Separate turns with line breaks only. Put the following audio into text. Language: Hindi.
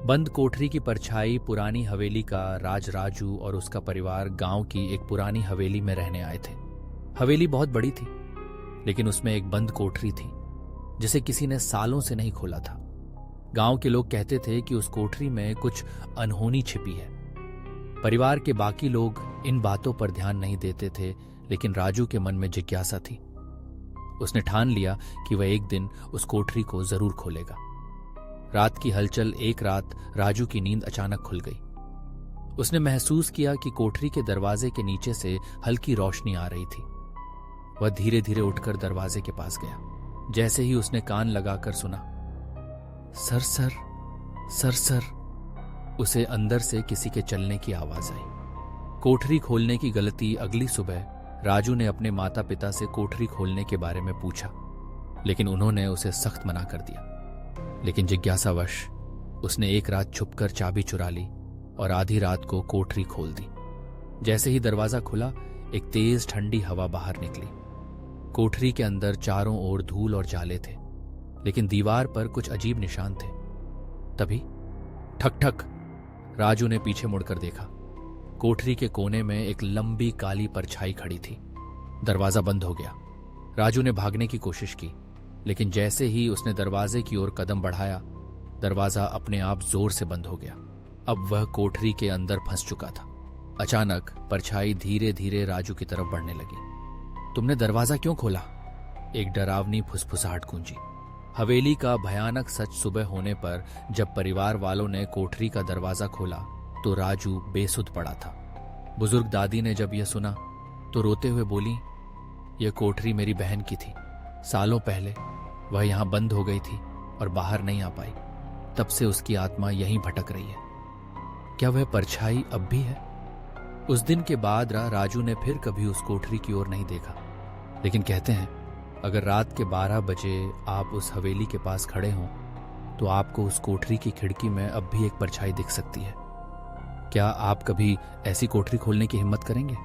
बंद कोठरी की परछाई पुरानी हवेली का राजू और उसका परिवार गांव की एक पुरानी हवेली में रहने आए थे। हवेली बहुत बड़ी थी, लेकिन उसमें एक बंद कोठरी थी जिसे किसी ने सालों से नहीं खोला था। गांव के लोग कहते थे कि उस कोठरी में कुछ अनहोनी छिपी है। परिवार के बाकी लोग इन बातों पर ध्यान नहीं देते थे, लेकिन राजू के मन में जिज्ञासा थी। उसने ठान लिया कि वह एक दिन उस कोठरी को जरूर खोलेगा। रात की हलचल एक रात राजू की नींद अचानक खुल गई। उसने महसूस किया कि कोठरी के दरवाजे के नीचे से हल्की रोशनी आ रही थी। वह धीरे धीरे उठकर दरवाजे के पास गया। जैसे ही उसने कान लगाकर सुना, सर सर सर सर, उसे अंदर से किसी के चलने की आवाज आई। कोठरी खोलने की गलती। अगली सुबह राजू ने अपने माता पिता से कोठरी खोलने के बारे में पूछा, लेकिन उन्होंने उसे सख्त मना कर दिया। लेकिन जिज्ञासावश उसने एक रात छुपकर चाबी चुरा ली और आधी रात को कोठरी खोल दी। जैसे ही दरवाजा खुला, एक तेज ठंडी हवा बाहर निकली। कोठरी के अंदर चारों ओर धूल और जाले थे, लेकिन दीवार पर कुछ अजीब निशान थे। तभी ठक ठक, राजू ने पीछे मुड़कर देखा। कोठरी के कोने में एक लंबी काली परछाई खड़ी थी। दरवाजा बंद हो गया। राजू ने भागने की कोशिश की, लेकिन जैसे ही उसने दरवाजे की ओर कदम बढ़ाया, दरवाजा अपने आप जोर से बंद हो गया। अब वह कोठरी के अंदर फंस चुका था। अचानक परछाई धीरे धीरे राजू की तरफ बढ़ने लगी। तुमने दरवाजा क्यों खोला? एक डरावनी फुसफुसाहट गूंजी। हवेली का भयानक सच सुबह होने पर जब परिवार वालों ने कोठरी का दरवाजा खोला तो राजू बेसुध पड़ा था। बुजुर्ग दादी ने जब यह सुना तो रोते हुए बोली, यह कोठरी मेरी बहन की थी। सालों पहले वह यहां बंद हो गई थी और बाहर नहीं आ पाई। तब से उसकी आत्मा यहीं भटक रही है। क्या वह परछाई अब भी है? उस दिन के बाद राजू ने फिर कभी उस कोठरी की ओर नहीं देखा। लेकिन कहते हैं, अगर रात के 12 बजे आप उस हवेली के पास खड़े हों तो आपको उस कोठरी की खिड़की में अब भी एक परछाई दिख सकती है। क्या आप कभी ऐसी कोठरी खोलने की हिम्मत करेंगे?